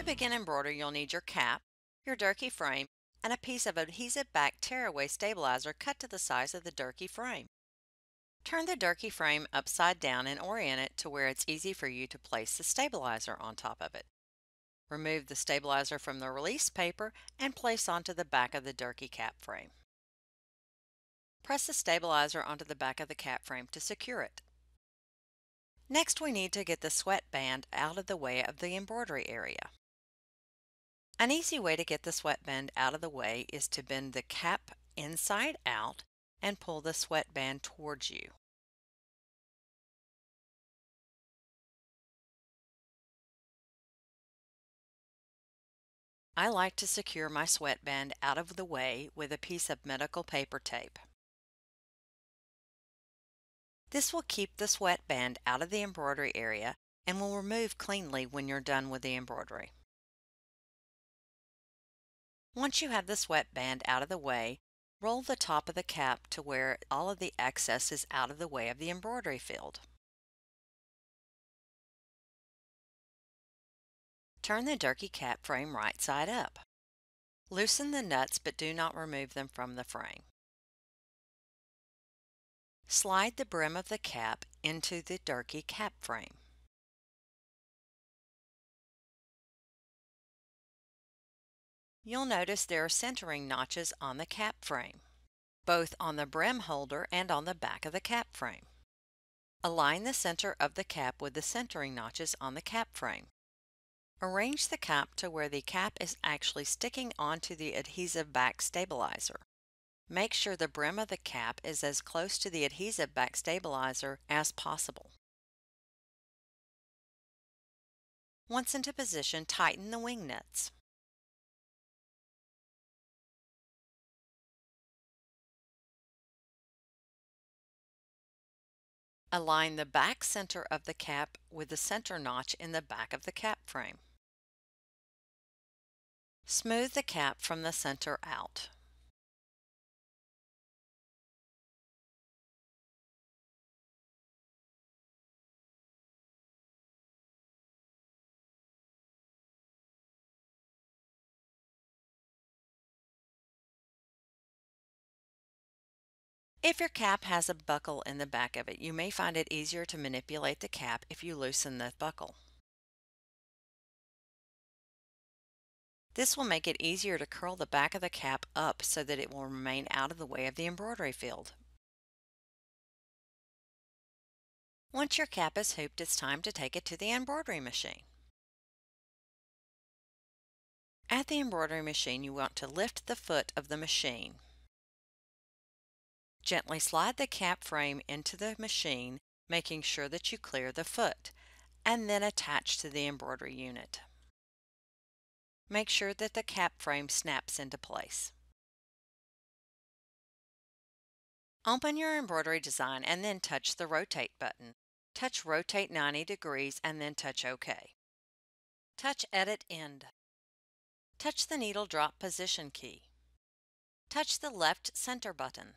To begin embroidery, you'll need your cap, your Durkee frame, and a piece of adhesive back tearaway stabilizer cut to the size of the Durkee frame. Turn the Durkee frame upside down and orient it to where it's easy for you to place the stabilizer on top of it. Remove the stabilizer from the release paper and place onto the back of the Durkee cap frame. Press the stabilizer onto the back of the cap frame to secure it. Next, we need to get the sweatband out of the way of the embroidery area. An easy way to get the sweatband out of the way is to bend the cap inside out and pull the sweatband towards you. I like to secure my sweatband out of the way with a piece of medical paper tape. This will keep the sweatband out of the embroidery area and will remove cleanly when you're done with the embroidery. Once you have the sweatband out of the way, roll the top of the cap to where all of the excess is out of the way of the embroidery field. Turn the Durkee cap frame right side up. Loosen the nuts but do not remove them from the frame. Slide the brim of the cap into the Durkee cap frame. You'll notice there are centering notches on the cap frame, both on the brim holder and on the back of the cap frame. Align the center of the cap with the centering notches on the cap frame. Arrange the cap to where the cap is actually sticking onto the adhesive back stabilizer. Make sure the brim of the cap is as close to the adhesive back stabilizer as possible. Once into position, tighten the wing nuts. Align the back center of the cap with the center notch in the back of the cap frame. Smooth the cap from the center out. If your cap has a buckle in the back of it, you may find it easier to manipulate the cap if you loosen the buckle. This will make it easier to curl the back of the cap up so that it will remain out of the way of the embroidery field. Once your cap is hooped, it's time to take it to the embroidery machine. At the embroidery machine, you want to lift the foot of the machine. Gently slide the cap frame into the machine, making sure that you clear the foot, and then attach to the embroidery unit. Make sure that the cap frame snaps into place. Open your embroidery design and then touch the Rotate button. Touch Rotate 90 degrees and then touch OK. Touch Edit End. Touch the needle drop position key. Touch the left center button.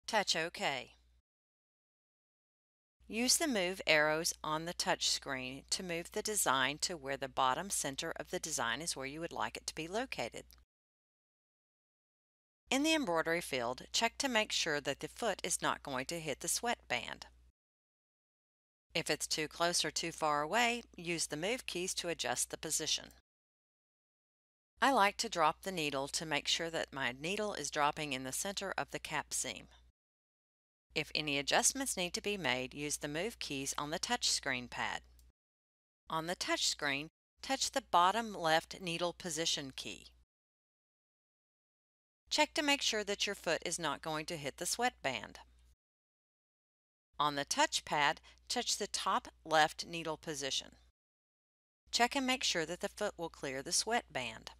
Touch OK. Use the move arrows on the touch screen to move the design to where the bottom center of the design is where you would like it to be located. In the embroidery field, check to make sure that the foot is not going to hit the sweatband. If it's too close or too far away, use the move keys to adjust the position. I like to drop the needle to make sure that my needle is dropping in the center of the cap seam. If any adjustments need to be made, use the move keys on the touchscreen pad. On the touchscreen, touch the bottom left needle position key. Check to make sure that your foot is not going to hit the sweatband. On the touchpad, touch the top left needle position. Check and make sure that the foot will clear the sweatband.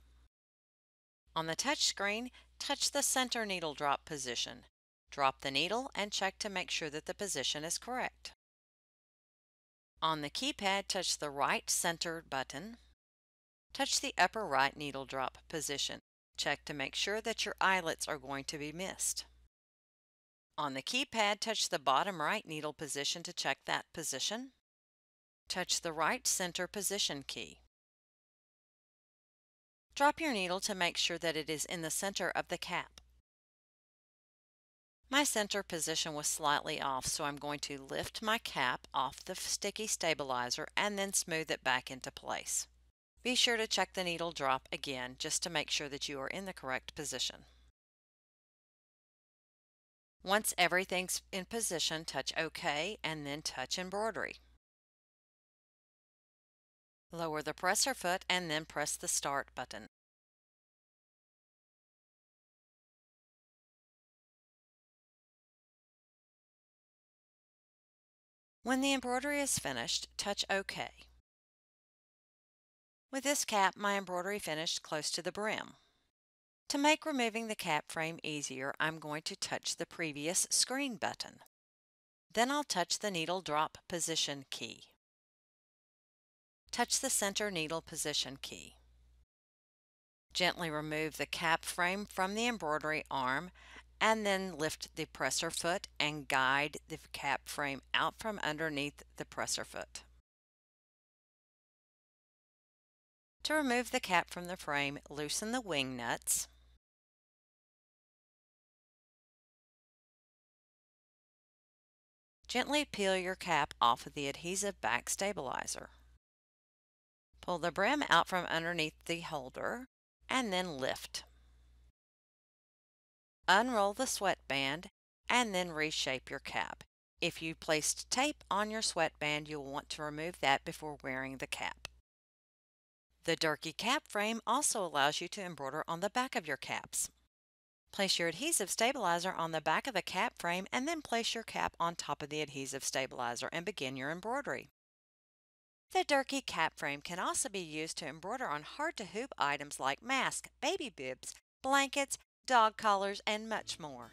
On the touchscreen, touch the center needle drop position. Drop the needle and check to make sure that the position is correct. On the keypad, touch the right center button. Touch the upper right needle drop position. Check to make sure that your eyelets are going to be missed. On the keypad, touch the bottom right needle position to check that position. Touch the right center position key. Drop your needle to make sure that it is in the center of the cap. My center position was slightly off, so I'm going to lift my cap off the sticky stabilizer and then smooth it back into place. Be sure to check the needle drop again just to make sure that you are in the correct position. Once everything's in position, touch OK and then touch Embroidery. Lower the presser foot and then press the Start button. When the embroidery is finished, touch OK. With this cap, my embroidery finished close to the brim. To make removing the cap frame easier, I'm going to touch the previous screen button. Then I'll touch the needle drop position key. Touch the center needle position key. Gently remove the cap frame from the embroidery arm and then lift the presser foot and guide the cap frame out from underneath the presser foot. To remove the cap from the frame, loosen the wing nuts. Gently peel your cap off of the adhesive back stabilizer. Pull the brim out from underneath the holder and then lift. Unroll the sweatband and then reshape your cap. If you placed tape on your sweatband, you'll want to remove that before wearing the cap. The Durkee cap frame also allows you to embroider on the back of your caps. Place your adhesive stabilizer on the back of the cap frame and then place your cap on top of the adhesive stabilizer and begin your embroidery. The Durkee cap frame can also be used to embroider on hard-to-hoop items like masks, baby bibs, blankets, dog collars, and much more.